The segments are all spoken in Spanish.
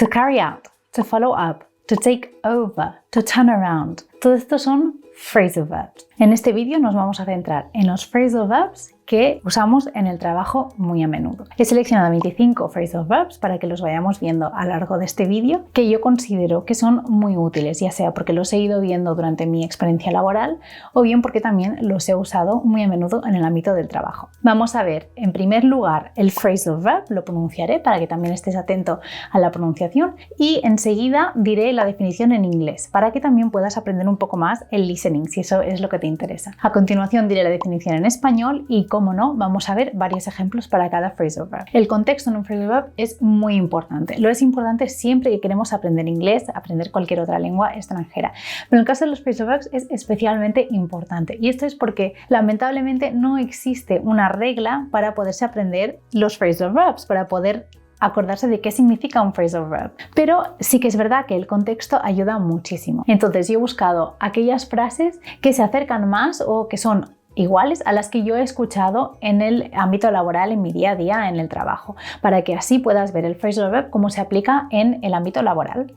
To carry out, to follow up, to take over, to turn around. Todo esto son phrasal verbs. En este vídeo nos vamos a centrar en los phrasal verbs que usamos en el trabajo muy a menudo. He seleccionado 25 phrasal verbs para que los vayamos viendo a lo largo de este vídeo, que yo considero que son muy útiles, ya sea porque los he ido viendo durante mi experiencia laboral o bien porque también los he usado muy a menudo en el ámbito del trabajo. Vamos a ver, en primer lugar, el phrasal verb, lo pronunciaré para que también estés atento a la pronunciación, y enseguida diré la definición en inglés para que también puedas aprender un poco más el listening, si eso es lo que te interesa. A continuación diré la definición en español y, como no, vamos a ver varios ejemplos para cada phrasal verb. El contexto en un phrasal verb es muy importante. Lo es importante siempre que queremos aprender inglés, aprender cualquier otra lengua extranjera. Pero en el caso de los phrasal verbs es especialmente importante. Y esto es porque lamentablemente no existe una regla para poderse aprender los phrasal verbs, para poder acordarse de qué significa un phrasal verb. Pero sí que es verdad que el contexto ayuda muchísimo. Entonces yo he buscado aquellas frases que se acercan más o que son iguales a las que yo he escuchado en el ámbito laboral, en mi día a día, en el trabajo, para que así puedas ver el phrasal verb cómo se aplica en el ámbito laboral.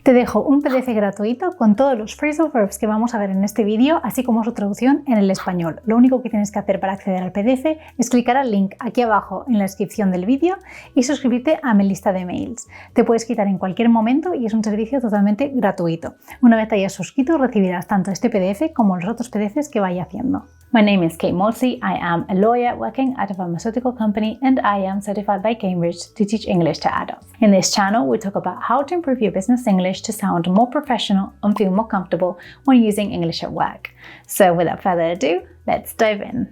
Te dejo un PDF gratuito con todos los phrasal verbs que vamos a ver en este vídeo, así como su traducción en el español. Lo único que tienes que hacer para acceder al PDF es clicar al link aquí abajo en la descripción del vídeo y suscribirte a mi lista de mails. Te puedes quitar en cualquier momento y es un servicio totalmente gratuito. Una vez te hayas suscrito, recibirás tanto este PDF como los otros PDFs que vaya haciendo. My name is Kate Mosley. I am a lawyer working at a pharmaceutical company, and I am certified by Cambridge to teach English to adults. In this channel, we talk about how to improve your business English to sound more professional and feel more comfortable when using English at work. So without further ado, let's dive in.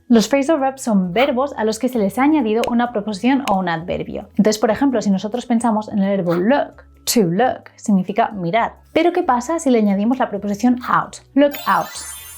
Los phrasal verbs son verbos a los que se les ha añadido una preposición o un adverbio. Entonces, por ejemplo, si nosotros pensamos en el verbo look, to look significa mirar. Pero ¿qué pasa si le añadimos la preposición out? Look out.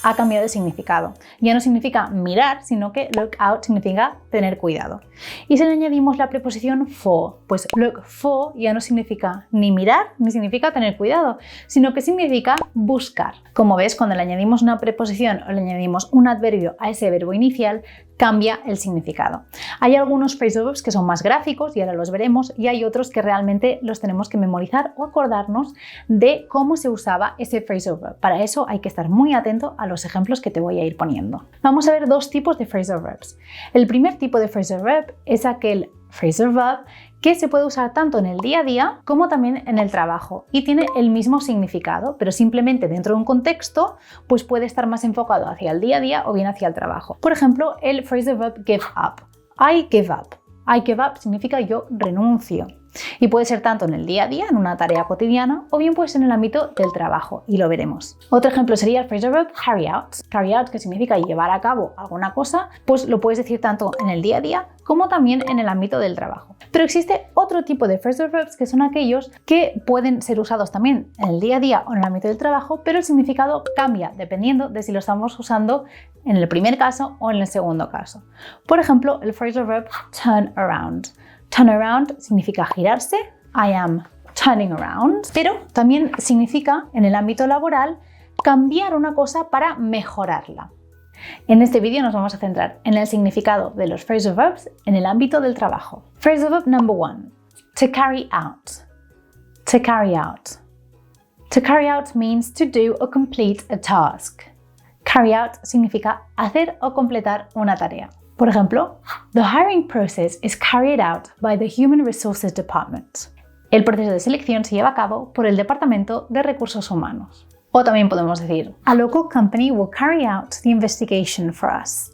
Ha cambiado de significado. Ya no significa mirar, sino que look out significa tener cuidado. Y si le añadimos la preposición for, pues look for ya no significa ni mirar ni significa tener cuidado, sino que significa buscar. Como ves, cuando le añadimos una preposición o le añadimos un adverbio a ese verbo inicial, cambia el significado. Hay algunos phrasal verbs que son más gráficos y ahora los veremos, y hay otros que realmente los tenemos que memorizar o acordarnos de cómo se usaba ese phrasal verb. Para eso hay que estar muy atento a los ejemplos que te voy a ir poniendo. Vamos a ver dos tipos de phrasal verbs. El primer tipo de phrasal verb es aquel phrasal verb que se puede usar tanto en el día a día como también en el trabajo y tiene el mismo significado, pero simplemente dentro de un contexto pues puede estar más enfocado hacia el día a día o bien hacia el trabajo. Por ejemplo, el phrasal verb give up. I give up. I give up significa yo renuncio. Y puede ser tanto en el día a día, en una tarea cotidiana, o bien puede ser en el ámbito del trabajo, y lo veremos. Otro ejemplo sería el phrasal verb carry out. Carry out, que significa llevar a cabo alguna cosa, pues lo puedes decir tanto en el día a día como también en el ámbito del trabajo. Pero existe otro tipo de phrasal verbs que son aquellos que pueden ser usados también en el día a día o en el ámbito del trabajo, pero el significado cambia dependiendo de si lo estamos usando en el primer caso o en el segundo caso. Por ejemplo, el phrasal verb turn around. Turn around significa girarse, I am turning around, pero también significa en el ámbito laboral cambiar una cosa para mejorarla. En este vídeo nos vamos a centrar en el significado de los phrasal verbs en el ámbito del trabajo. Phrasal verb number 1, to carry out. To carry out. To carry out means to do or complete a task. Carry out significa hacer o completar una tarea. Por ejemplo, the hiring process is carried out by the Human Resources Department. El proceso de selección se lleva a cabo por el Departamento de Recursos Humanos. O también podemos decir, a local company will carry out the investigation for us.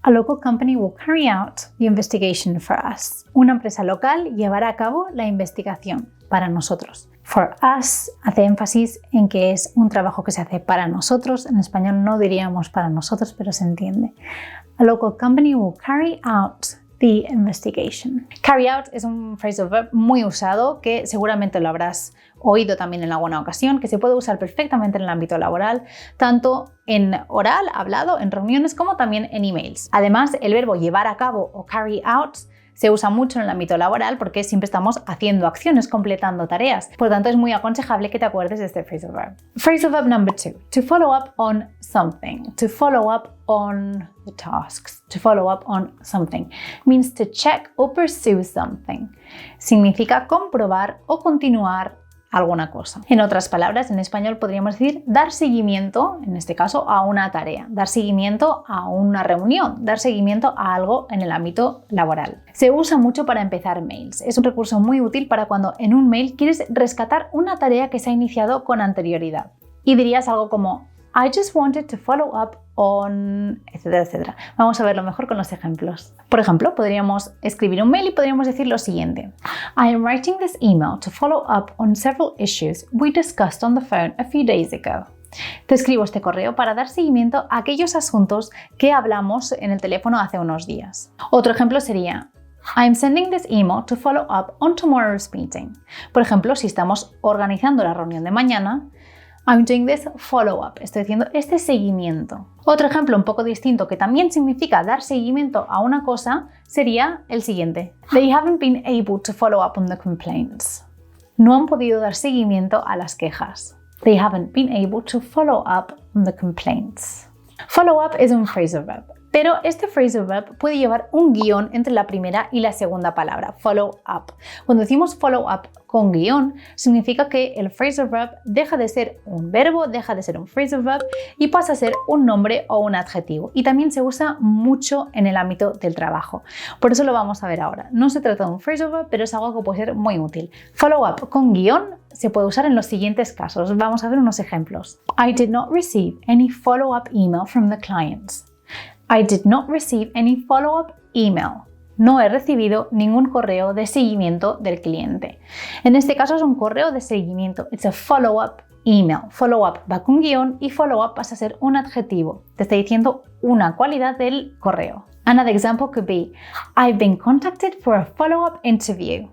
A local company will carry out the investigation for us. Una empresa local llevará a cabo la investigación para nosotros. For us hace énfasis en que es un trabajo que se hace para nosotros. En español no diríamos para nosotros, pero se entiende. A local company will carry out the investigation. Carry out es un phrasal verb muy usado que seguramente lo habrás oído también en alguna ocasión, que se puede usar perfectamente en el ámbito laboral, tanto en oral, hablado, en reuniones, como también en emails. Además, el verbo llevar a cabo o carry out se usa mucho en el ámbito laboral porque siempre estamos haciendo acciones, completando tareas. Por lo tanto, es muy aconsejable que te acuerdes de este phrasal verb. Phrasal verb number 2. To follow up on something. To follow up on the tasks. To follow up on something. Means to check or pursue something. Significa comprobar o continuar alguna cosa. En otras palabras, en español podríamos decir dar seguimiento, en este caso, a una tarea, dar seguimiento a una reunión, dar seguimiento a algo en el ámbito laboral. Se usa mucho para empezar mails. Es un recurso muy útil para cuando en un mail quieres rescatar una tarea que se ha iniciado con anterioridad. Y dirías algo como I just wanted to follow up on, etcétera, etcétera. Vamos a verlo mejor con los ejemplos. Por ejemplo, podríamos escribir un mail y podríamos decir lo siguiente. I am writing this email to follow up on several issues we discussed on the phone a few days ago. Te escribo este correo para dar seguimiento a aquellos asuntos que hablamos en el teléfono hace unos días. Otro ejemplo sería I am sending this email to follow up on tomorrow's meeting. Por ejemplo, si estamos organizando la reunión de mañana, I'm doing this follow-up. Estoy haciendo este seguimiento. Otro ejemplo un poco distinto que también significa dar seguimiento a una cosa sería el siguiente. They haven't been able to follow up on the complaints. No han podido dar seguimiento a las quejas. They haven't been able to follow up on the complaints. Follow up es un phrasal verb. Pero este phrasal verb puede llevar un guión entre la primera y la segunda palabra, follow up. Cuando decimos follow up con guión, significa que el phrasal verb deja de ser un verbo, deja de ser un phrasal verb y pasa a ser un nombre o un adjetivo. Y también se usa mucho en el ámbito del trabajo. Por eso lo vamos a ver ahora. No se trata de un phrasal verb, pero es algo que puede ser muy útil. Follow up con guión se puede usar en los siguientes casos. Vamos a ver unos ejemplos. I did not receive any follow-up email from the clients. I did not receive any follow-up email. No he recibido ningún correo de seguimiento del cliente. En este caso es un correo de seguimiento. It's a follow-up email. Follow-up va con guión y follow-up pasa a ser un adjetivo. Te está diciendo una cualidad del correo. Another example could be I've been contacted for a follow-up interview.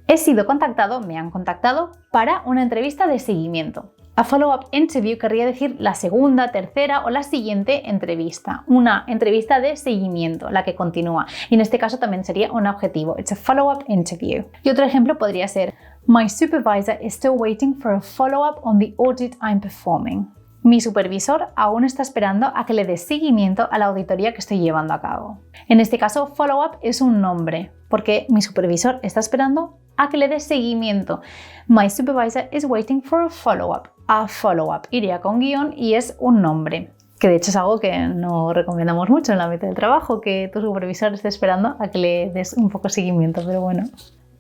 He sido contactado, me han contactado para una entrevista de seguimiento. A follow-up interview querría decir la segunda, tercera o la siguiente entrevista. Una entrevista de seguimiento, la que continúa. Y en este caso también sería un adjetivo. It's a follow-up interview. Y otro ejemplo podría ser My supervisor is still waiting for a follow-up on the audit I'm performing. Mi supervisor aún está esperando a que le dé seguimiento a la auditoría que estoy llevando a cabo. En este caso, follow-up es un nombre, porque mi supervisor está esperando a que le dé seguimiento. My supervisor is waiting for a follow-up. A follow-up iría con guión y es un nombre, que de hecho es algo que no recomendamos mucho en el ámbito del trabajo, que tu supervisor esté esperando a que le des un poco de seguimiento, pero bueno.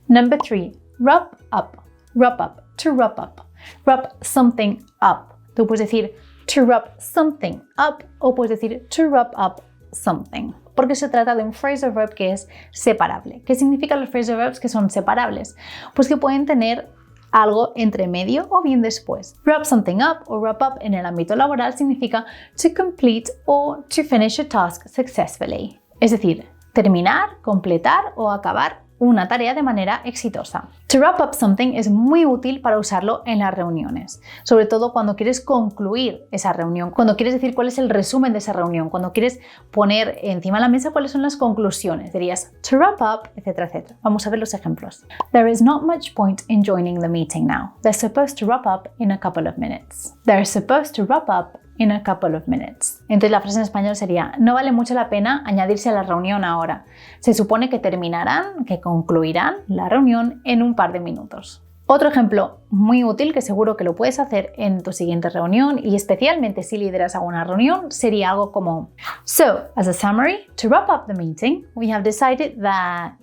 Number 3. Wrap up. Wrap up. To wrap up. Wrap something up. Tú puedes decir to wrap something up o puedes decir to wrap up something. Porque se trata de un phrasal verb que es separable. ¿Qué significan los phrasal verbs que son separables? Pues que pueden tener algo entre medio o bien después. Wrap something up o wrap up en el ámbito laboral significa to complete or to finish a task successfully. Es decir, terminar, completar o acabar una tarea de manera exitosa. To wrap up something es muy útil para usarlo en las reuniones, sobre todo cuando quieres concluir esa reunión, cuando quieres decir cuál es el resumen de esa reunión, cuando quieres poner encima de la mesa cuáles son las conclusiones. Dirías to wrap up, etcétera, etcétera. Vamos a ver los ejemplos. There is not much point in joining the meeting now. They're supposed to wrap up in a couple of minutes. They're supposed to wrap up in a couple of minutes. Entonces la frase en español sería no vale mucho la pena añadirse a la reunión ahora. Se supone que terminarán, que concluirán la reunión en un par de minutos. Otro ejemplo muy útil que seguro que lo puedes hacer en tu siguiente reunión y especialmente si lideras alguna reunión sería algo como So, as a summary, to wrap up the meeting, we have decided that...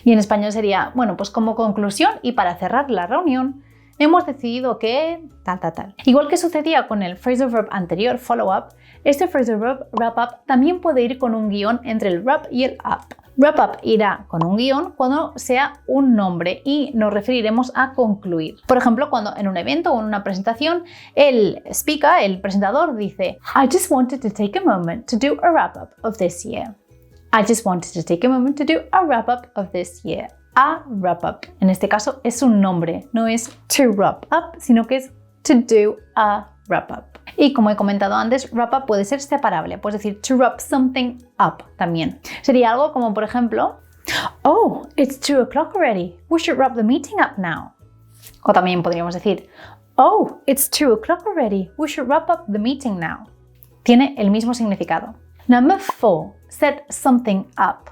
Y en español sería, bueno, pues como conclusión y para cerrar la reunión, hemos decidido que tal. Igual que sucedía con el phrasal verb anterior, follow up, este phrasal verb wrap up también puede ir con un guión entre el wrap y el up. Wrap up irá con un guión cuando sea un nombre y nos referiremos a concluir. Por ejemplo, cuando en un evento o en una presentación el speaker, el presentador dice I just wanted to take a moment to do a wrap up of this year. I just wanted to take a moment to do a wrap up of this year. A wrap up. En este caso es un nombre, no es to wrap up, sino que es to do a wrap up. Y como he comentado antes, wrap up puede ser separable, puedes decir to wrap something up también. Sería algo como, por ejemplo, Oh, it's 2 o'clock already. We should wrap the meeting up now. O también podríamos decir, oh, it's 2 o'clock already. We should wrap up the meeting now. Tiene el mismo significado. Number 4, set something up.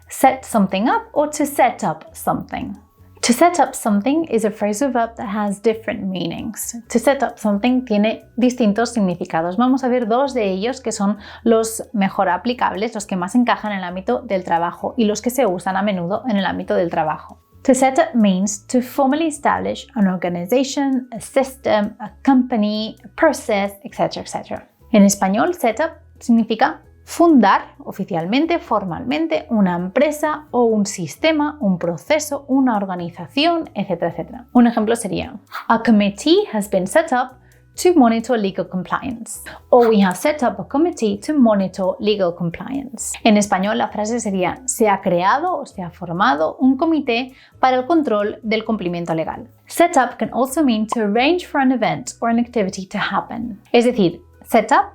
Set something up or to set up something. To set up something is a phrasal verb that has different meanings. To set up something tiene distintos significados. Vamos a ver dos de ellos que son los mejor aplicables, los que más encajan en el ámbito del trabajo y los que se usan a menudo en el ámbito del trabajo. To set up means to formally establish an organization, a system, a company, a process, etc., etc. En español, set up significa fundar oficialmente, formalmente, una empresa o un sistema, un proceso, una organización, etc., etc. Un ejemplo sería: A committee has been set up to monitor legal compliance. O we have set up a committee to monitor legal compliance. En español la frase sería: se ha creado o se ha formado un comité para el control del cumplimiento legal. Set up can also mean to arrange for an event or an activity to happen. Es decir, set up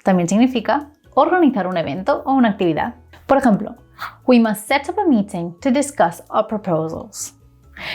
también significa organizar un evento o una actividad. Por ejemplo, we must set up a meeting to discuss our proposals.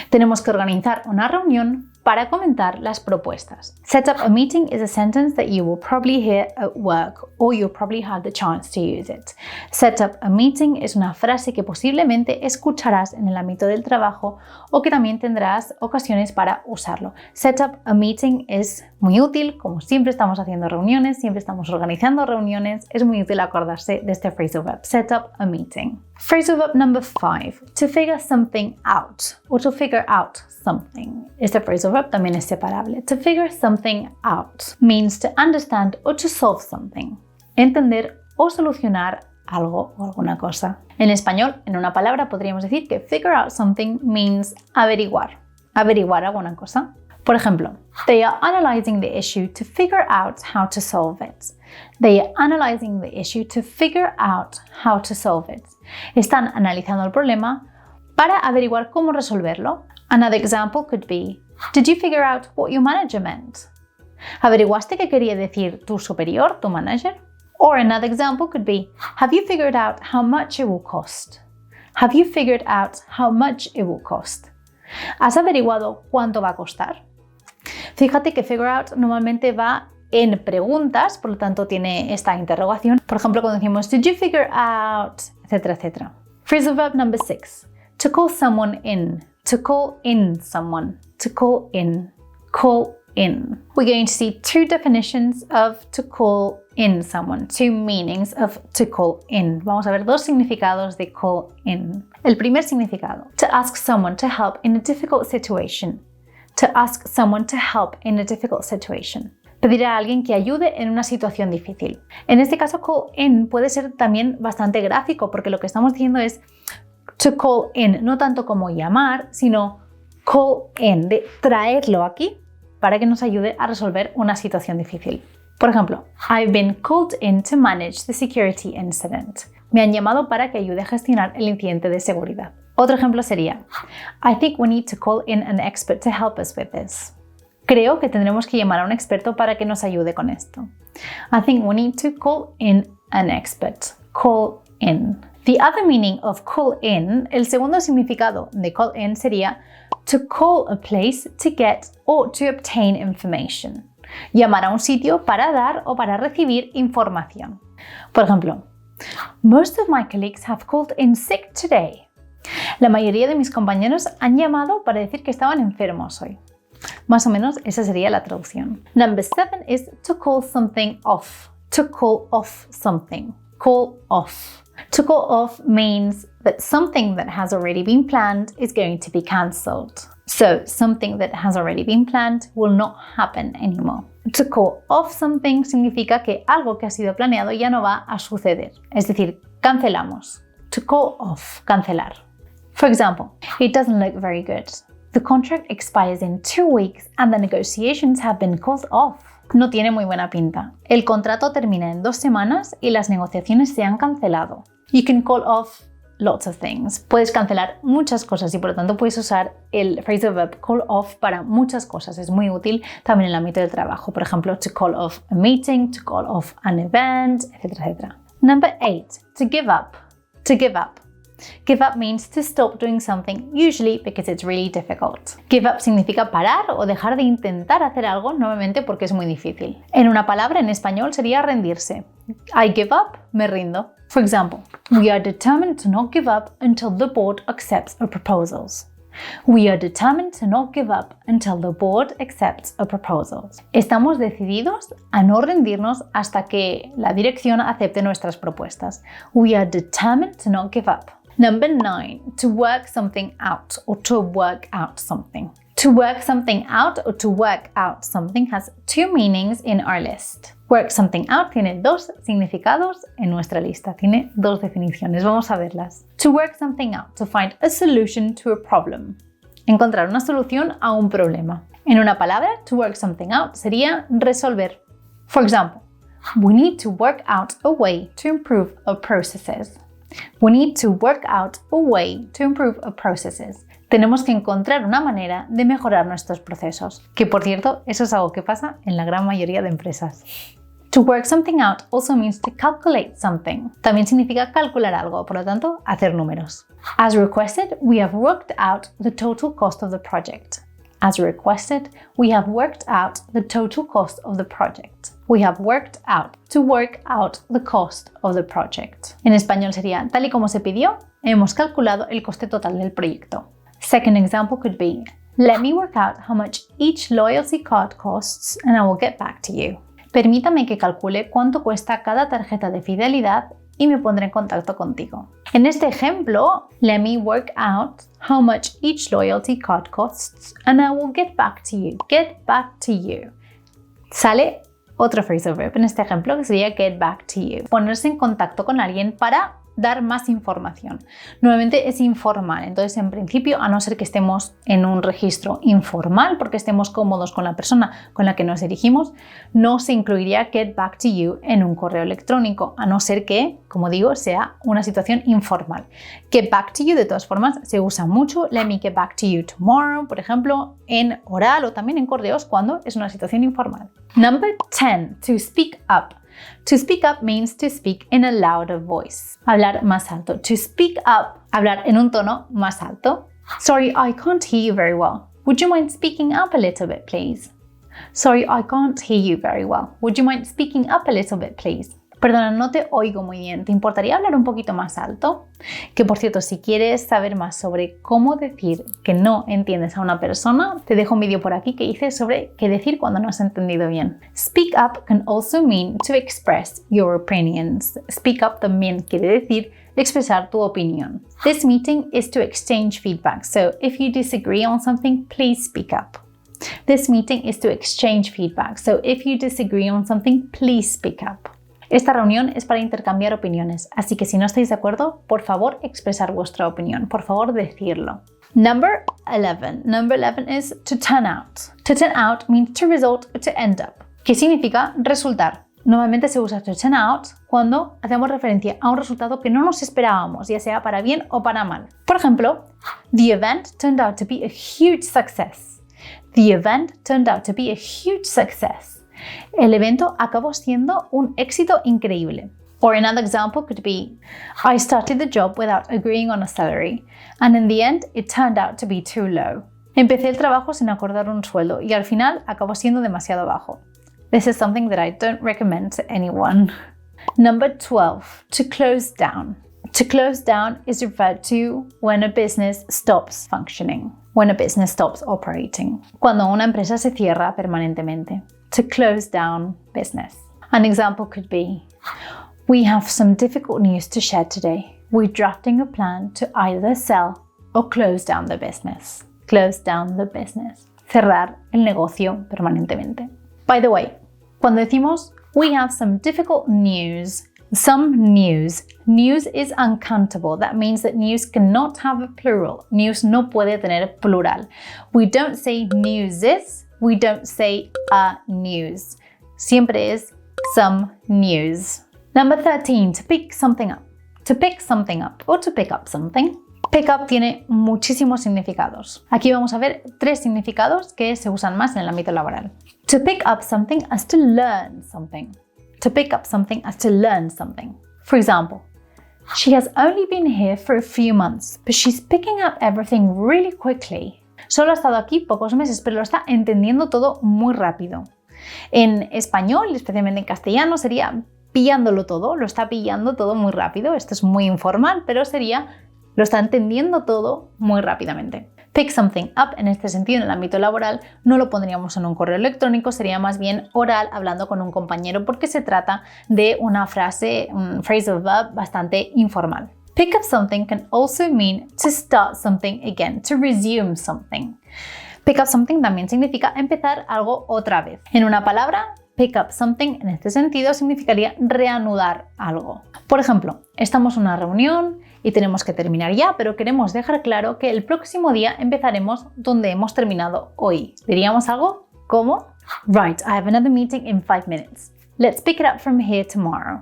Tenemos que organizar una reunión para comentar las propuestas. Set up a meeting is a sentence that you will probably hear at work or you'll probably have the chance to use it. Set up a meeting es una frase que posiblemente escucharás en el ámbito del trabajo o que también tendrás ocasiones para usarlo. Set up a meeting es muy útil, como siempre estamos haciendo reuniones, siempre estamos organizando reuniones, es muy útil acordarse de este phrasal verb. Set up a meeting. Phrasal verb number 5, to figure something out or to figure out something. Este phrasal verb también es separable. To figure something out means to understand or to solve something. Entender o solucionar algo o alguna cosa. En español, en una palabra podríamos decir que figure out something means averiguar. Averiguar alguna cosa. Por ejemplo, they are analyzing the issue to figure out how to solve it. They are analyzing the issue to figure out how to solve it. Están analizando el problema para averiguar cómo resolverlo. Another example could be, did you figure out what your manager meant? ¿Averiguaste qué quería decir tu superior, tu manager? Or another example could be, have you figured out how much it will cost? Have you figured out how much it will cost? ¿Has averiguado cuánto va a costar? Fíjate que figure out normalmente va en preguntas, por lo tanto tiene esta interrogación. Por ejemplo, cuando decimos, did you figure out, etcétera, etcétera. Phrasal verb number 6, to call someone in. To call in someone. To call in. Call in. We're going to see two definitions of to call in someone, two meanings of to call in. Vamos a ver dos significados de call in. El primer significado, to ask someone to help in a difficult situation. To ask someone to help in a difficult situation. Pedir a alguien que ayude en una situación difícil. En este caso, call in puede ser también bastante gráfico porque lo que estamos diciendo es to call in, no tanto como llamar, sino call in, de traerlo aquí para que nos ayude a resolver una situación difícil. Por ejemplo, I've been called in to manage the security incident. Me han llamado para que ayude a gestionar el incidente de seguridad. Otro ejemplo sería, I think we need to call in an expert to help us with this. Creo que tendremos que llamar a un experto para que nos ayude con esto. I think we need to call in an expert. Call in. The other meaning of call in, el segundo significado de call in sería to call a place to get or to obtain information. Llamar a un sitio para dar o para recibir información. Por ejemplo, most of my colleagues have called in sick today. La mayoría de mis compañeros han llamado para decir que estaban enfermos hoy. Más o menos esa sería la traducción. Number 7 is to call something off. To call off something. Call off. To call off means that something that has already been planned is going to be cancelled. So, something that has already been planned will not happen anymore. To call off something significa que algo que ha sido planeado ya no va a suceder. Es decir, cancelamos. To call off, cancelar. For example, it doesn't look very good. The contract expires in 2 weeks and the negotiations have been called off. No tiene muy buena pinta. El contrato termina en 2 semanas y las negociaciones se han cancelado. You can call off lots of things. Puedes cancelar muchas cosas y por lo tanto puedes usar el phrasal verb call off para muchas cosas. Es muy útil también en el ámbito del trabajo. Por ejemplo, to call off a meeting, to call off an event, etcétera, etcétera. Number 8, to give up. To give up. Give up means to stop doing something, usually because it's really difficult. Give up significa parar o dejar de intentar hacer algo, normalmente porque es muy difícil. En una palabra en español sería rendirse. I give up, me rindo. For example, we are determined to not give up until the board accepts our proposals. We are determined to not give up until the board accepts our proposals. Estamos decididos a no rendirnos hasta que la dirección acepte nuestras propuestas. We are determined to not give up. Number 9, to work something out or to work out something. To work something out or to work out something has two meanings in our list. Work something out tiene dos significados en nuestra lista, tiene dos definiciones, vamos a verlas. To work something out, to find a solution to a problem. Encontrar una solución a un problema. En una palabra, to work something out sería resolver. For example, we need to work out a way to improve our processes. We need to work out a way to improve our processes. Tenemos que encontrar una manera de mejorar nuestros procesos. Que por cierto, eso es algo que pasa en la gran mayoría de empresas. To work something out also means to calculate something. También significa calcular algo, por lo tanto, hacer números. As requested, we have worked out the total cost of the project. As requested, we have worked out the total cost of the project. We have worked out, to work out the cost of the project. En español sería, tal y como se pidió, hemos calculado el coste total del proyecto. Second example could be, let me work out how much each loyalty card costs and I will get back to you. Permítame que calcule cuánto cuesta cada tarjeta de fidelidad y me pondré en contacto contigo. En este ejemplo, let me work out how much each loyalty card costs and I will get back to you. Get back to you. Sale otro phrasal verb en este ejemplo que sería get back to you. Ponerse en contacto con alguien para dar más información. Normalmente es informal, entonces en principio, a no ser que estemos en un registro informal porque estemos cómodos con la persona con la que nos dirigimos, no se incluiría get back to you en un correo electrónico, a no ser que, como digo, sea una situación informal. Get back to you, de todas formas, se usa mucho. Let me get back to you tomorrow, por ejemplo, en oral o también en correos cuando es una situación informal. Number 10, to speak up. To speak up means to speak in a louder voice. Hablar más alto. To speak up, hablar en un tono más alto. Sorry, I can't hear you very well. Would you mind speaking up a little bit, please? Sorry, I can't hear you very well. Would you mind speaking up a little bit, please? Perdona, no te oigo muy bien. ¿Te importaría hablar un poquito más alto? Que por cierto, si quieres saber más sobre cómo decir que no entiendes a una persona, te dejo un vídeo por aquí que hice sobre qué decir cuando no has entendido bien. Speak up can also mean to express your opinions. Speak up también quiere decir expresar tu opinión. This meeting is to exchange feedback, so if you disagree on something, please speak up. This meeting is to exchange feedback, so if you disagree on something, please speak up. Esta reunión es para intercambiar opiniones, así que si no estáis de acuerdo, por favor expresar vuestra opinión, por favor decirlo. Number 11. Number 11 is to turn out. To turn out means to result or to end up. ¿Qué significa resultar? Normalmente se usa to turn out cuando hacemos referencia a un resultado que no nos esperábamos, ya sea para bien o para mal. Por ejemplo, the event turned out to be a huge success. The event turned out to be a huge success. El evento acabó siendo un éxito increíble. Or another example could be, I started the job without agreeing on a salary, and in the end it turned out to be too low. Empecé el trabajo sin acordar un sueldo y al final acabó siendo demasiado bajo. This is something that I don't recommend to anyone. Number 12, to close down. To close down is referred to when a business stops functioning, when a business stops operating, cuando una empresa se cierra permanentemente. To close down business. An example could be, we have some difficult news to share today. We're drafting a plan to either sell or close down the business. Close down the business. Cerrar el negocio permanentemente. By the way, cuando decimos we have some difficult news, news is uncountable. That means that news cannot have a plural. News no puede tener plural. We don't say newses. We don't say a news. Siempre es some news. Number 13, to pick something up. To pick something up or to pick up something. Pick up tiene muchísimos significados. Aquí vamos a ver 3 significados que se usan más en el ámbito laboral. To pick up something as to learn something. To pick up something as to learn something. For example, She has only been here for a few months, but she's picking up everything really quickly. Solo ha estado aquí pocos meses, pero lo está entendiendo todo muy rápido. En español, y especialmente en castellano, sería pillándolo todo, lo está pillando todo muy rápido. Esto es muy informal, pero sería lo está entendiendo todo muy rápidamente. Pick something up, en este sentido, en el ámbito laboral, no lo pondríamos en un correo electrónico, sería más bien oral, hablando con un compañero, porque se trata de una frase, un phrasal verb bastante informal. Pick up something can also mean to start something again, to resume something. Pick up something también significa empezar algo otra vez. En una palabra, pick up something en este sentido significaría reanudar algo. Por ejemplo, estamos en una reunión y tenemos que terminar ya, pero queremos dejar claro que el próximo día empezaremos donde hemos terminado hoy. ¿Diríamos algo como? Right, I have another meeting in 5 minutes. Let's pick it up from here tomorrow.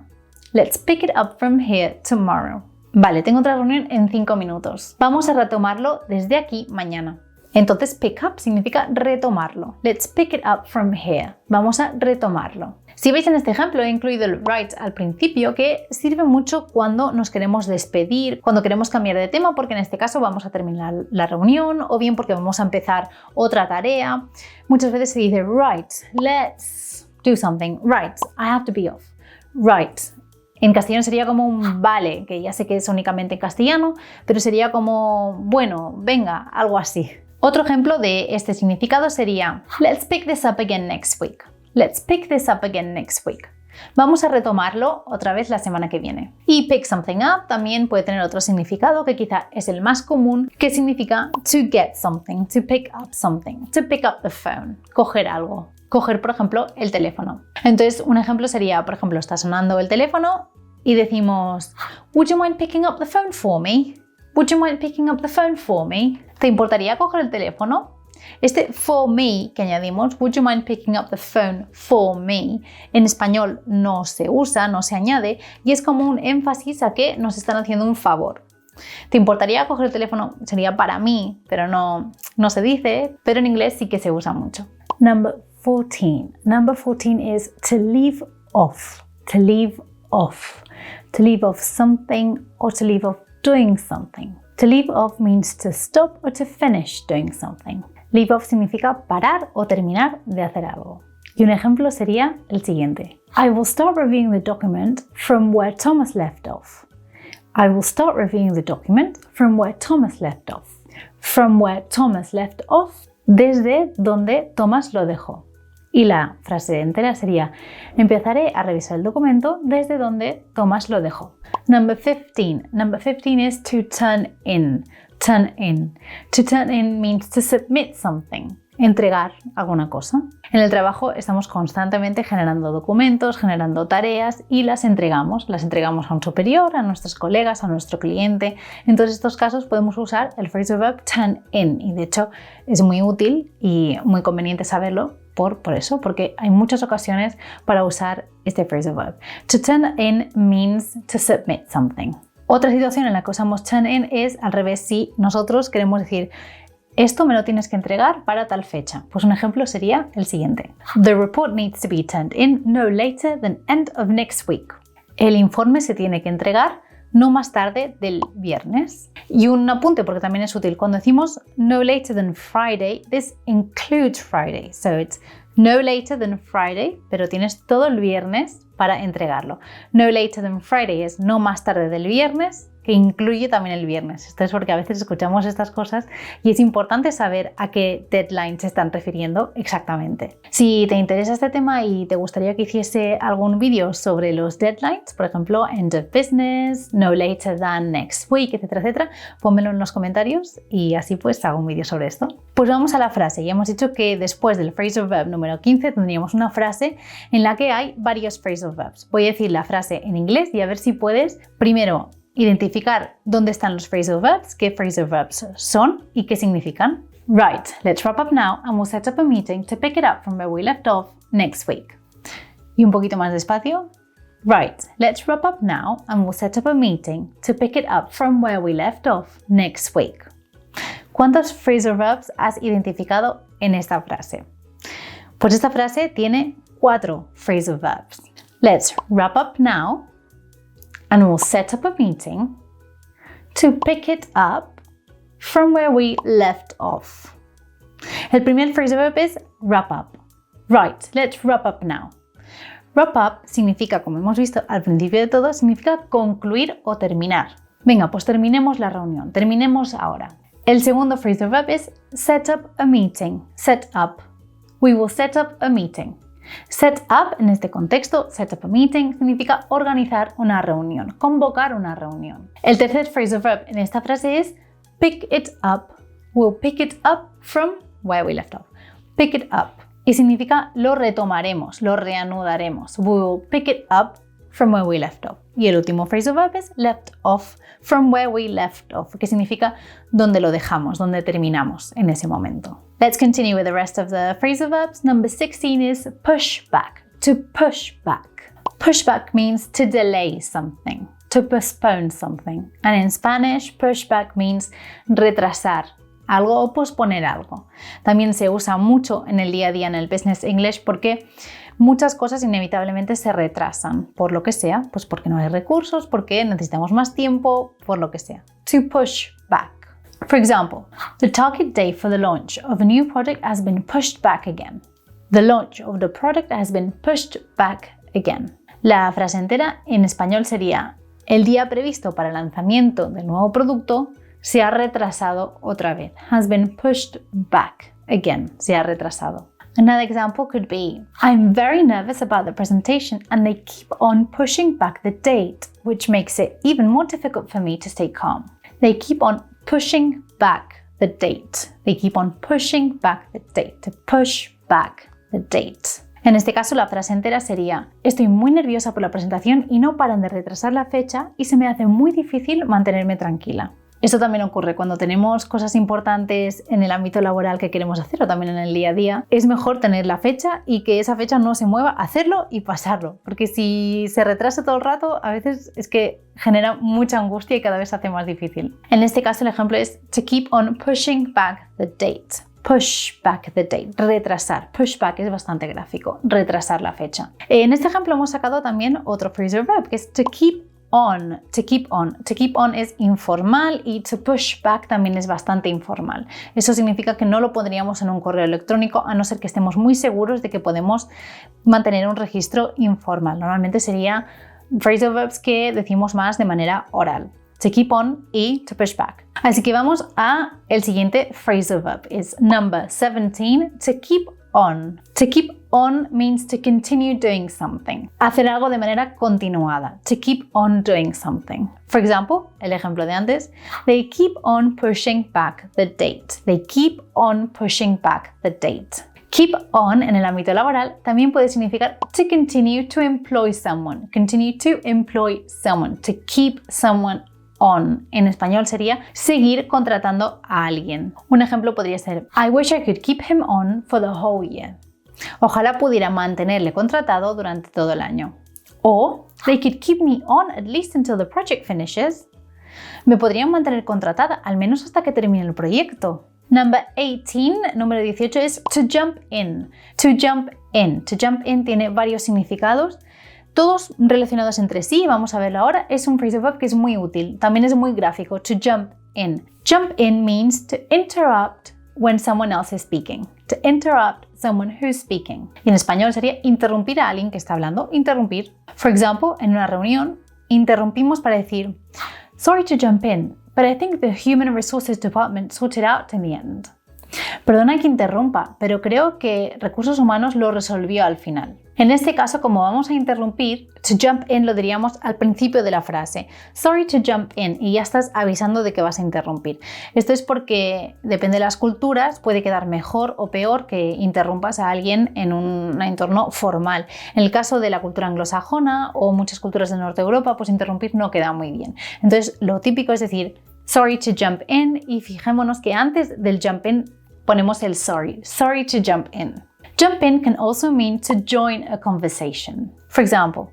Let's pick it up from here tomorrow. Vale, tengo otra reunión en 5 minutos. Vamos a retomarlo desde aquí mañana. Entonces, pick up significa retomarlo. Let's pick it up from here. Vamos a retomarlo. Si veis en este ejemplo, he incluido el right al principio, que sirve mucho cuando nos queremos despedir, cuando queremos cambiar de tema, porque en este caso vamos a terminar la reunión o bien porque vamos a empezar otra tarea. Muchas veces se dice, right, let's do something. Right, I have to be off. Right. En castellano sería como un vale, que ya sé que es únicamente en castellano, pero sería como, bueno, venga, algo así. Otro ejemplo de este significado sería, let's pick this up again next week. Let's pick this up again next week. Vamos a retomarlo otra vez la semana que viene. Y pick something up también puede tener otro significado que quizá es el más común, que significa to get something, to pick up something, to pick up the phone, coger algo. Coger, por ejemplo, el teléfono. Entonces, un ejemplo sería, por ejemplo, está sonando el teléfono y decimos, would you mind picking up the phone for me? Would you mind picking up the phone for me? ¿Te importaría coger el teléfono? Este for me que añadimos, would you mind picking up the phone for me, en español no se usa, no se añade y es como un énfasis a que nos están haciendo un favor. ¿Te importaría coger el teléfono? Sería para mí, pero no se dice, pero en inglés sí que se usa mucho. Number 14. Number 14 is to leave off. To leave off. To leave off something or to leave off doing something. To leave off means to stop or to finish doing something. Leave off significa parar o terminar de hacer algo. Y un ejemplo sería el siguiente. I will start reviewing the document from where Thomas left off. I will start reviewing the document from where Thomas left off. From where Thomas left off, desde donde Thomas lo dejó. Y la frase entera sería, empezaré a revisar el documento desde donde Thomas lo dejó. Number 15. Number 15 is to turn in. Turn in. To turn in means to submit something. Entregar alguna cosa. En el trabajo estamos constantemente generando documentos, generando tareas y las entregamos. Las entregamos a un superior, a nuestros colegas, a nuestro cliente. En todos estos casos podemos usar el phrasal verb turn in y de hecho es muy útil y muy conveniente saberlo por eso, porque hay muchas ocasiones para usar este phrasal verb. To turn in means to submit something. Otra situación en la que usamos turn in es al revés, si nosotros queremos decir esto me lo tienes que entregar para tal fecha. Pues un ejemplo sería el siguiente. The report needs to be turned in no later than end of next week. El informe se tiene que entregar no más tarde del viernes. Y un apunte, porque también es útil. Cuando decimos no later than Friday, this includes Friday. So it's no later than Friday, pero tienes todo el viernes para entregarlo. No later than Friday es no más tarde del viernes, que incluye también el viernes. Esto es porque a veces escuchamos estas cosas y es importante saber a qué deadline se están refiriendo exactamente. Si te interesa este tema y te gustaría que hiciese algún vídeo sobre los deadlines, por ejemplo, end of business, no later than next week, etcétera, etcétera, pónmelo en los comentarios y así pues hago un vídeo sobre esto. Pues vamos a la frase. Ya hemos dicho que después del phrasal verb número 15 tendríamos una frase en la que hay varios phrasal verbs. Voy a decir la frase en inglés y a ver si puedes primero identificar dónde están los phrasal verbs, qué phrasal verbs son y qué significan. Right, let's wrap up now and we'll set up a meeting to pick it up from where we left off next week. Y un poquito más despacio. Right, let's wrap up now and we'll set up a meeting to pick it up from where we left off next week. ¿Cuántos phrasal verbs has identificado en esta frase? Pues esta frase tiene 4 phrasal verbs. Let's wrap up now. and we'll set up a meeting to pick it up from where we left off. El primer phrasal verb es wrap up. Right, let's wrap up now. Wrap up significa, como hemos visto al principio de todo, significa concluir o terminar. Venga, pues terminemos la reunión, terminemos ahora. El segundo phrasal verb es set up a meeting. Set up. We will set up a meeting. Set up, en este contexto, set up a meeting significa organizar una reunión, convocar una reunión. El tercer phrasal verb en esta frase es pick it up. We'll pick it up from where we left off. Pick it up. Y significa lo retomaremos, lo reanudaremos. We will pick it up from where we left off. Y el último phrasal verb es left off, from where we left off, que significa donde lo dejamos, donde terminamos en ese momento. Let's continue with the rest of the phrasal verbs. Number 16 is push back, to push back. Push back means to delay something, to postpone something. And in Spanish, push back means retrasar algo o posponer algo. También se usa mucho en el día a día en el Business English porque muchas cosas inevitablemente se retrasan, por lo que sea, pues porque no hay recursos, porque necesitamos más tiempo, por lo que sea. To push back. For example, the target date for the launch of a new product has been pushed back again. The launch of the product has been pushed back again. La frase entera en español sería: el día previsto para el lanzamiento del nuevo producto se ha retrasado otra vez. Has been pushed back again. Se ha retrasado. Another example could be, I'm very nervous about the presentation and they keep on pushing back the date, which makes it even more difficult for me to stay calm. They keep on pushing back the date. They keep on pushing back the date. To push back the date. En este caso la frase entera sería: estoy muy nerviosa por la presentación y no paran de retrasar la fecha y se me hace muy difícil mantenerme tranquila. Esto también ocurre cuando tenemos cosas importantes en el ámbito laboral que queremos hacer o también en el día a día. Es mejor tener la fecha y que esa fecha no se mueva, hacerlo y pasarlo. Porque si se retrasa todo el rato, a veces es que genera mucha angustia y cada vez se hace más difícil. En este caso el ejemplo es to keep on pushing back the date. Push back the date, retrasar. Push back es bastante gráfico, retrasar la fecha. En este ejemplo hemos sacado también otro phrasal verb que es to keep on, to keep on. To keep on es informal y to push back también es bastante informal. Eso significa que no lo pondríamos en un correo electrónico a no ser que estemos muy seguros de que podemos mantener un registro informal. Normalmente sería phrasal verbs que decimos más de manera oral. To keep on y to push back. Así que vamos a el siguiente phrasal verb. Is number 17, to keep on. To keep on means to continue doing something. Hacer algo de manera continuada. To keep on doing something. For example, el ejemplo de antes, they keep on pushing back the date. They keep on pushing back the date. Keep on en el ámbito laboral también puede significar to continue to employ someone. Continue to employ someone. To keep someone on. En español sería seguir contratando a alguien. Un ejemplo podría ser I wish I could keep him on for the whole year. Ojalá pudiera mantenerle contratado durante todo el año. O they could keep me on at least until the project finishes. Me podrían mantener contratada al menos hasta que termine el proyecto. Number 18, número 18 es to jump in. To jump in. To jump in tiene varios significados, todos relacionados entre sí, vamos a verlo ahora. Es un phrasal verb que es muy útil, también es muy gráfico, to jump in. Jump in means to interrupt when someone else is speaking. To interrupt someone who's speaking. Y en español sería interrumpir a alguien que está hablando, interrumpir. For example, en una reunión, interrumpimos para decir, sorry to jump in, but I think the Human Resources Department sorted out in the end. Perdona que interrumpa, pero creo que Recursos Humanos lo resolvió al final. En este caso, como vamos a interrumpir, to jump in lo diríamos al principio de la frase. Sorry to jump in, y ya estás avisando de que vas a interrumpir. Esto es porque, depende de las culturas, puede quedar mejor o peor que interrumpas a alguien en un entorno formal. En el caso de la cultura anglosajona o muchas culturas del norte de Europa, pues interrumpir no queda muy bien. Entonces, lo típico es decir sorry to jump in, y fijémonos que antes del jump in ponemos el sorry. Sorry to jump in. Jump in can also mean to join a conversation. For example,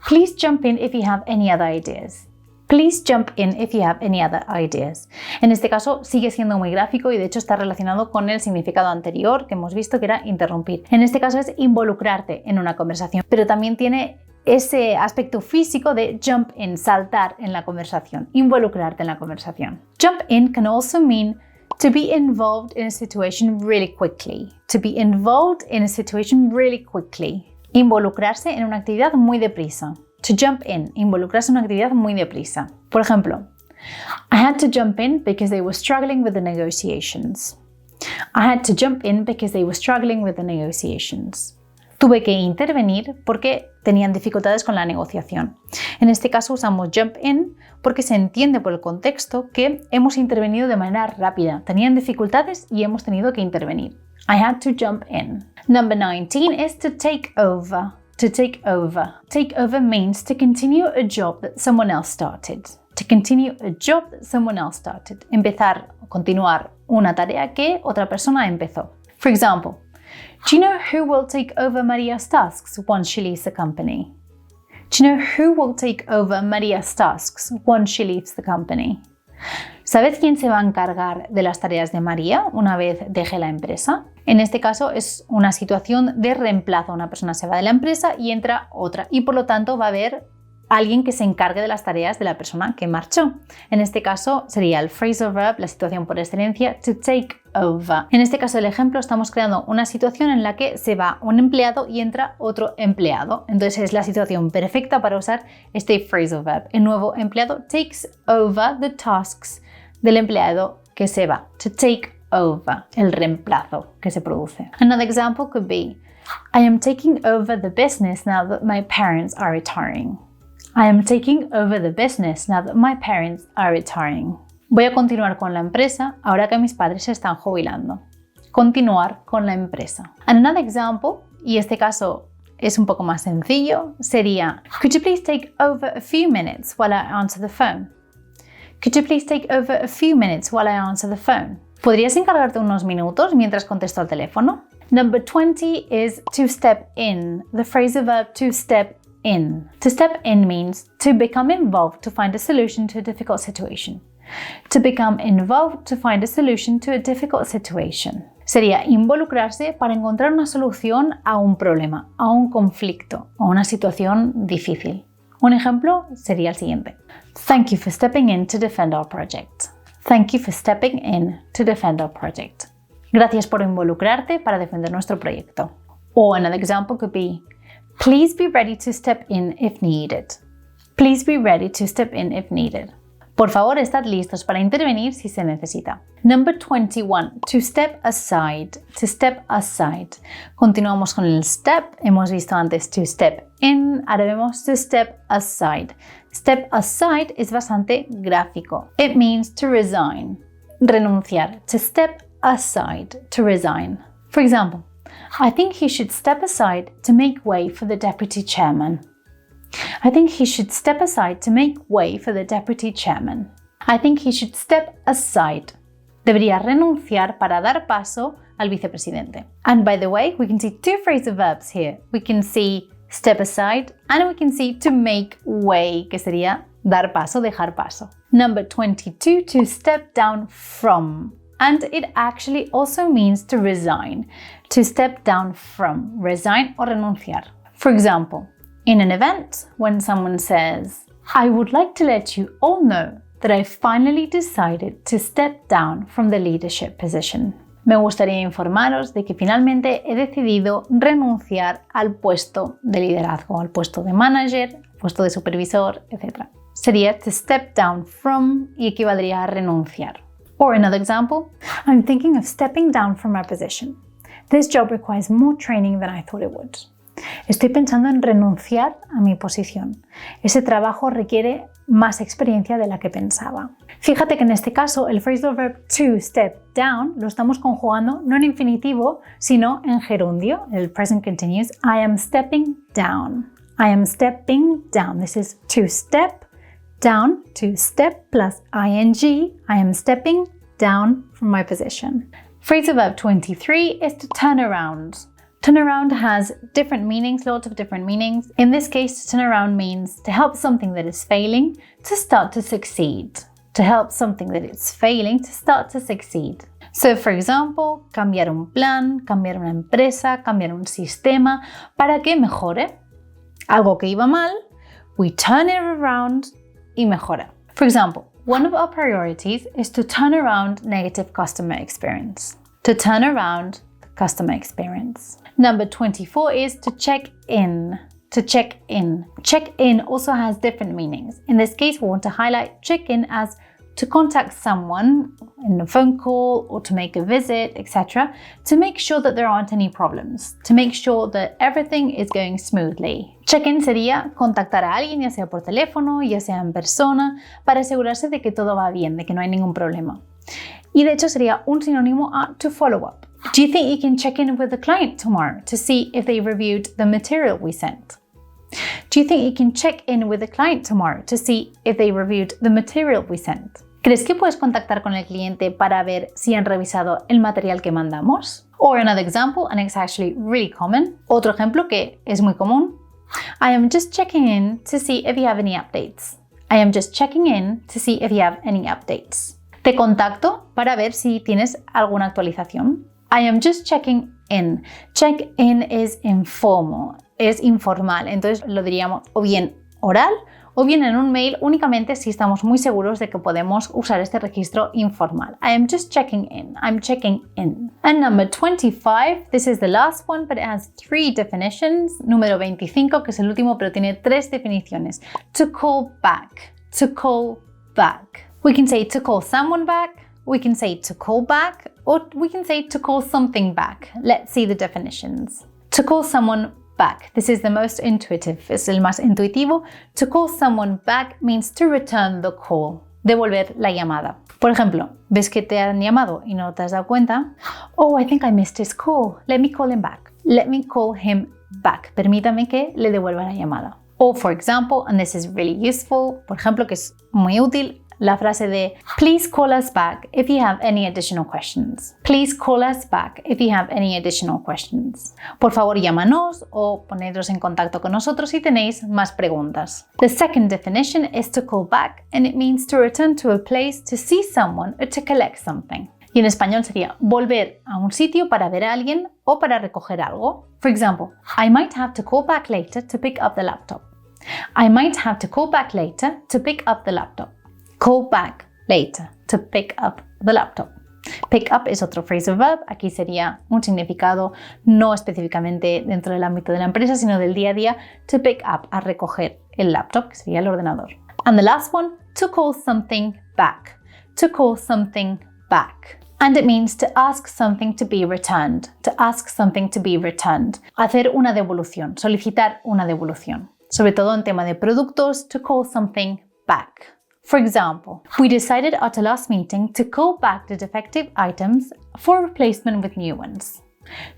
please jump in if you have any other ideas. Please jump in if you have any other ideas. En este caso sigue siendo muy gráfico y de hecho está relacionado con el significado anterior que hemos visto, que era interrumpir. En este caso es involucrarte en una conversación, pero también tiene ese aspecto físico de jump in, saltar en la conversación, involucrarte en la conversación. Jump in can also mean to be involved in a situation really quickly. To be involved in a situation really quickly. Involucrarse en una actividad muy deprisa. To jump in, involucrarse en una actividad muy deprisa. Por ejemplo, I had to jump in because they were struggling with the negotiations. I had to jump in because they were struggling with the negotiations. Tuve que intervenir porque tenían dificultades con la negociación. En este caso usamos jump in porque se entiende por el contexto que hemos intervenido de manera rápida. Tenían dificultades y hemos tenido que intervenir. I had to jump in. Number 19 is to take over. To take over. Take over means to continue a job that someone else started. To continue a job that someone else started. Empezar o continuar una tarea que otra persona empezó. For example, do you know who will take over Maria's tasks once she leaves the company? Do you know who will take over Maria's tasks once she leaves the company? ¿Sabes quién se va a encargar de las tareas de María una vez deje la empresa? En este caso es una situación de reemplazo. Una persona se va de la empresa y entra otra y por lo tanto va a haber alguien que se encargue de las tareas de la persona que marchó. En este caso sería el phrasal verb, la situación por excelencia, to take over. En este caso del ejemplo estamos creando una situación en la que se va un empleado y entra otro empleado. Entonces es la situación perfecta para usar este phrasal verb. El nuevo empleado takes over the tasks del empleado que se va. To take over, el reemplazo que se produce. Another example could be, I am taking over the business now that my parents are retiring. I am taking over the business now that my parents are retiring. Voy a continuar con la empresa ahora que mis padres se están jubilando. Continuar con la empresa. And another example, y este caso es un poco más sencillo, sería, could you please take over a few minutes while I answer the phone? Could you please take over a few minutes while I answer the phone? ¿Podrías encargarte unos minutos mientras contesto al teléfono? Number 20 is to step in. The phrasal verb to step in. To step in means to become involved to find a solution to a difficult situation. To become involved to find a solution to a difficult situation. Sería involucrarse para encontrar una solución a un problema, a un conflicto, a una situación difícil. Un ejemplo sería el siguiente. Thank you for stepping in to defend our project. Thank you for stepping in to defend our project. Gracias por involucrarte para defender nuestro proyecto. Or another example could be, please be ready to step in if needed. Please be ready to step in if needed. Por favor, estad listos para intervenir si se necesita. Number 21, to step aside. To step aside. Continuamos con el step. Hemos visto antes to step in. Ahora vemos to step aside. Step aside es bastante gráfico. It means to resign. Renunciar. To step aside. To resign. For example, I think he should step aside to make way for the deputy chairman. I think he should step aside to make way for the deputy chairman. I think he should step aside. Debería renunciar para dar paso al vicepresidente. And by the way, we can see two phrasal verbs here. We can see step aside and we can see to make way, que sería dar paso, dejar paso. Number 22, to step down from. And it actually also means to resign. To step down from. Resign o renunciar. For example, in an event, when someone says, I would like to let you all know that I finally decided to step down from the leadership position. Me gustaría informaros de que finalmente he decidido renunciar al puesto de liderazgo, al puesto de manager, puesto de supervisor, etc. Sería to step down from y equivaldría a renunciar. Or another example, I'm thinking of stepping down from my position. This job requires more training than I thought it would. Estoy pensando en renunciar a mi posición. Ese trabajo requiere más experiencia de la que pensaba. Fíjate que en este caso el phrasal verb to step down lo estamos conjugando no en infinitivo, sino en gerundio, el present continuous. I am stepping down. I am stepping down. This is to step down, to step plus ing. I am stepping down from my position. Phrasal verb 23 is to turn around. Turn around has different meanings, lots of different meanings. In this case, to turn around means to help something that is failing to start to succeed. To help something that is failing to start to succeed. So, for example, cambiar un plan, cambiar una empresa, cambiar un sistema para que mejore. Algo que iba mal, we turn it around y mejora. For example, one of our priorities is to turn around negative customer experience. To turn around the customer experience. Number 24 is to check in. To check in. Check in also has different meanings. In this case, we want to highlight check in as to contact someone in a phone call or to make a visit, etc., to make sure that there aren't any problems, to make sure that everything is going smoothly. Check-in sería contactar a alguien, ya sea por teléfono, ya sea en persona, para asegurarse de que todo va bien, de que no hay ningún problema. Y de hecho sería un sinónimo a to follow up. Do you think you can check in with the client tomorrow to see if they reviewed the material we sent? Do you think you can check in with the client tomorrow to see if they reviewed the material we sent? ¿Crees que puedes contactar con el cliente para ver si han revisado el material que mandamos? Or another example, and it's actually really common. Otro ejemplo que es muy común. I am just checking in to see if you have any updates. I am just checking in to see if you have any updates. Te contacto para ver si tienes alguna actualización. I am just checking in. Check in is informal. Es informal, entonces lo diríamos o bien oral o bien en un mail únicamente si estamos muy seguros de que podemos usar este registro informal. I am just checking in. I'm checking in. And number 25, this is the last one, but it has 3 definitions. Número 25, que es el último, pero tiene 3 definiciones. To call back. To call back. We can say to call someone back. We can say to call back, or we can say to call something back. Let's see the definitions. To call someone back. This is the most intuitive, es el más intuitivo. To call someone back means to return the call, devolver la llamada. Por ejemplo, ves que te han llamado y no te has dado cuenta. Oh, I think I missed his call. Let me call him back. Let me call him back. Permítame que le devuelva la llamada. Or for example, and this is really useful, por ejemplo, que es muy útil, la frase de please call us back if you have any additional questions. Please call us back if you have any additional questions. Por favor, llámanos o ponedros en contacto con nosotros si tenéis más preguntas. The second definition is to call back, and it means to return to a place to see someone or to collect something. Y en español sería volver a un sitio para ver a alguien o para recoger algo. For example, I might have to call back later to pick up the laptop. I might have to call back later to pick up the laptop. Call back later to pick up the laptop. Pick up es otro phrasal verb. Aquí sería un significado no específicamente dentro del ámbito de la empresa, sino del día a día. To pick up, a recoger el laptop, que sería el ordenador. And the last one, to call something back. To call something back. And it means to ask something to be returned. To ask something to be returned. Hacer una devolución, solicitar una devolución. Sobre todo en tema de productos, to call something back. For example, we decided at the last meeting to call back the defective items for replacement with new ones.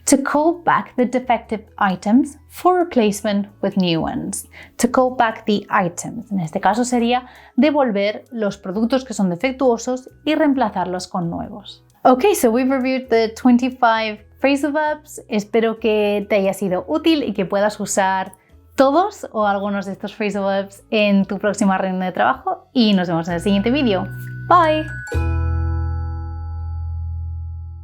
To call back the defective items for replacement with new ones. To call back the items. En este caso sería devolver los productos que son defectuosos y reemplazarlos con nuevos. Okay, so we've reviewed the 25 phrasal verbs. Espero que te haya sido útil y que puedas usar todos o algunos de estos phrasal verbs en tu próxima reunión de trabajo y nos vemos en el siguiente vídeo. Bye!